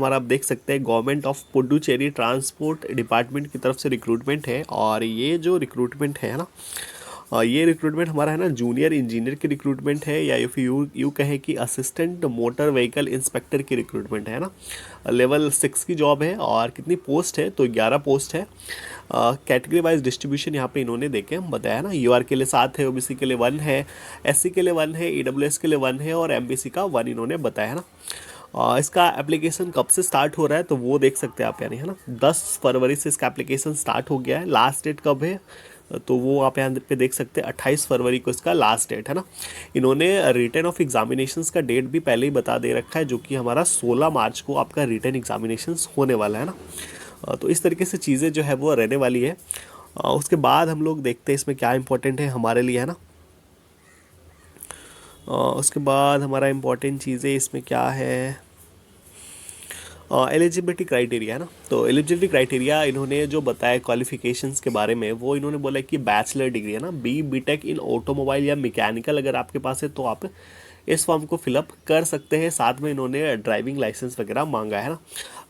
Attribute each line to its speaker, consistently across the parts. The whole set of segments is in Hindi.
Speaker 1: हमारा आप देख सकते हैं government of Puducherry transport department की तरफ से रिक्रूटमेंट है। और ये जो रिक्रूटमेंट है ना, ये रिक्रूटमेंट हमारा है ना जूनियर इंजीनियर की रिक्रूटमेंट है, या इफ़ यू कहे कि असिस्टेंट मोटर व्हीकल इंस्पेक्टर की रिक्रूटमेंट है ना। लेवल 6 की जॉब है। और कितनी पोस्ट है तो 11 पोस्ट है। कैटेगरी वाइज डिस्ट्रीब्यूशन यहाँ पे इन्होंने देखे बताया ना, यूआर के लिए 7 है, ओबीसी के लिए 1 है, एससी के लिए 1 है, ईडब्ल्यूएस के लिए 1 है और एमबीसी का 1 इन्होंने बताया है ना। इसका एप्लीकेशन कब से स्टार्ट हो रहा है तो वो देख सकते हैं आप, यानी है ना 10 फरवरी से इसका एप्लीकेशन स्टार्ट हो गया है। लास्ट डेट कब है तो वो आप यहाँ पे देख सकते हैं 28 फरवरी को इसका लास्ट डेट है ना। इन्होंने रिटन ऑफ एग्जामिनेशंस का डेट भी पहले ही बता दे रखा है, जो कि हमारा 16 मार्च को आपका रिटन एग्जामिनेशंस होने वाला है ना। तो इस तरीके से चीज़ें जो है वो रहने वाली है। उसके बाद हम लोग देखते हैं इसमें क्या इंपॉर्टेंट है हमारे लिए, है ना। उसके बाद हमारा इम्पोर्टेंट चीज़ें इसमें क्या है, एलिजिबिलिटी क्राइटेरिया है ना। तो एलिजिबिलिटी क्राइटेरिया इन्होंने जो बताया क्वालिफिकेशंस के बारे में, वो इन्होंने बोला कि बैचलर डिग्री है ना, बीटेक इन ऑटोमोबाइल या मैकेनिकल अगर आपके पास है तो आप इस फॉर्म को फिलअप कर सकते हैं। साथ में इन्होंने ड्राइविंग लाइसेंस वगैरह मांगा है ना।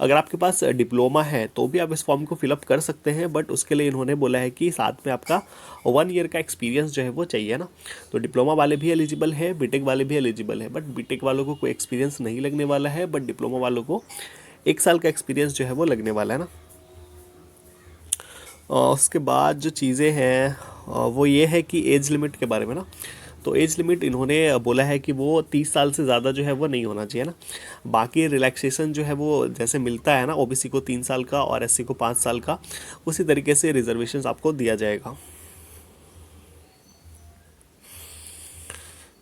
Speaker 1: अगर आपके पास डिप्लोमा है तो भी आप इस फॉर्म को फिलअप कर सकते हैं, बट उसके लिए इन्होंने बोला है कि साथ में आपका 1 ईयर का एक्सपीरियंस जो है वो चाहिए ना। तो डिप्लोमा वाले भी एलिजिबल है, बीटेक वाले भी एलिजिबल है, बट बीटेक वालों को कोई एक्सपीरियंस नहीं लगने वाला है, बट डिप्लोमा वालों को 1 साल का एक्सपीरियंस जो है वो लगने वाला है ना। उसके बाद जो चीज़ें हैं वो ये है कि एज लिमिट के बारे में ना। तो एज लिमिट इन्होंने बोला है कि वो 30 साल से ज़्यादा जो है वो नहीं होना चाहिए ना। बाकी रिलैक्सेशन जो है वो जैसे मिलता है ना, ओबीसी को 3 साल का और एससी को 5 साल का, उसी तरीके से रिजर्वेशन आपको दिया जाएगा।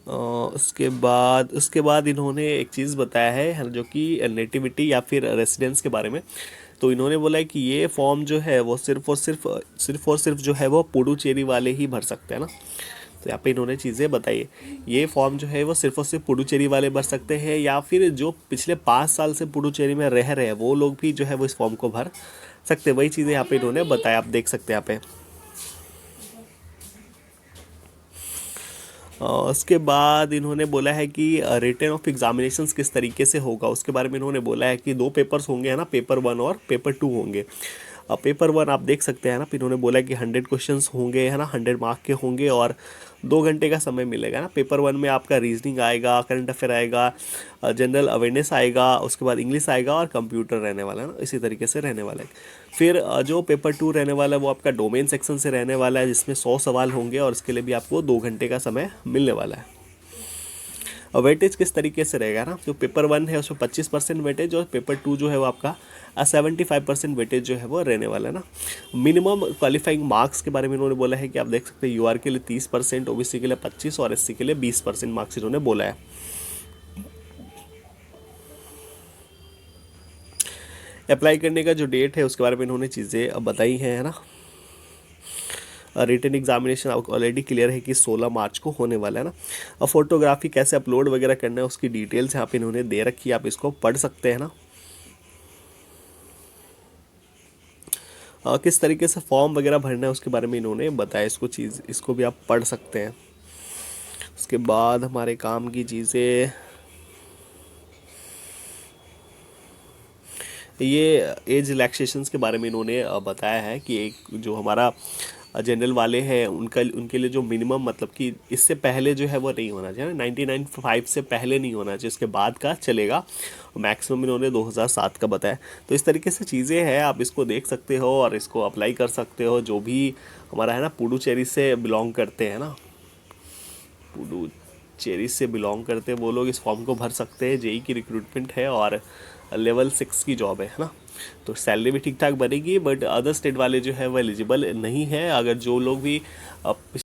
Speaker 1: उसके बाद इन्होंने एक चीज़ बताया है जो कि नेटिविटी या फिर रेसिडेंस के बारे में। तो इन्होंने बोला है कि ये फॉर्म जो है वो सिर्फ जो है वो पुडुचेरी वाले ही भर सकते हैं ना। तो यहाँ पे इन्होंने चीज़ें बताई है। ये फॉर्म जो है वो सिर्फ और सिर्फ पुडुचेरी वाले भर सकते हैं, या फिर जो पिछले 5 साल से पुडुचेरी में रह रहे हैं वो लोग भी जो है वो इस फॉर्म को भर सकते हैं। वही चीज़ें यहाँ पे इन्होंने बताया, आप देख सकते हैं यहाँ पे। उसके बाद इन्होंने बोला है कि रिटन ऑफ एग्जामिनेशंस किस तरीके से होगा उसके बारे में इन्होंने बोला है कि 2 पेपर्स होंगे, है ना, पेपर 1 और पेपर 2 होंगे। अब पेपर 1 आप देख सकते हैं ना, फिर इन्होंने बोला कि 100 क्वेश्चंस होंगे, है ना, 100 मार्क के होंगे और 2 घंटे का समय मिलेगा ना। पेपर 1 में आपका रीजनिंग आएगा, करंट अफेयर आएगा, जनरल अवेयरनेस आएगा, उसके बाद इंग्लिश आएगा और कंप्यूटर रहने वाला है ना, इसी तरीके से रहने वाला है। फिर जो पेपर 2 रहने वाला है वो आपका डोमेन सेक्शन से रहने वाला है, जिसमें 100 सवाल होंगे और इसके लिए भी आपको 2 घंटे का समय मिलने वाला है। और वेटेज किस तरीके से रहेगा ना, जो पेपर 1 है उसमें 25% वेटेज और पेपर 2 जो है वो आपका 75% वेटेज जो है वो रहने वाला है ना। मिनिमम क्वालिफाइंग मार्क्स के बारे में इन्होंने बोला है कि आप देख सकते हैं यूआर के लिए 30%, ओबीसी के लिए 25% और एससी के लिए 20% मार्क्स इन्होंने बोला है। अप्लाई करने का जो डेट है उसके बारे में इन्होंने चीज़ें बताई हैं, है ना। रिटन एग्जामिनेशन आपको ऑलरेडी क्लियर है कि 16 मार्च को होने वाला है ना। और फोटोग्राफी कैसे अपलोड वगैरह करना है उसकी डिटेल्स यहाँ पे इन्होंने दे रखी है, आप इसको पढ़ सकते हैं ना। किस तरीके से फॉर्म वगैरह भरना है उसके बारे में इन्होंने बताया, इसको भी आप पढ़ सकते हैं। उसके बाद हमारे काम की चीज़ें, ये एज रिलैक्सेशंस के बारे में इन्होंने बताया है कि एक जो हमारा जनरल वाले हैं उनके लिए जो मिनिमम, मतलब कि इससे पहले जो है वो नहीं होना चाहिए ना, 1995 से पहले नहीं होना चाहिए, इसके बाद का चलेगा। मैक्सिमम इन्होंने 2007 का बताया। तो इस तरीके से चीज़ें हैं, आप इसको देख सकते हो और इसको अप्लाई कर सकते हो। जो भी हमारा है ना पुडुचेरी से बिलोंग करते हैं ना, पुडुचेरी से बिलोंग करते हैं वो लोग इस फॉर्म को भर सकते हैं। जेई की रिक्रूटमेंट है और लेवल 6 की जॉब है ना। तो सैलरी भी ठीक ठाक बनेगी, बट अदर स्टेट वाले जो है वो एलिजिबल नहीं है। अगर जो लोग भी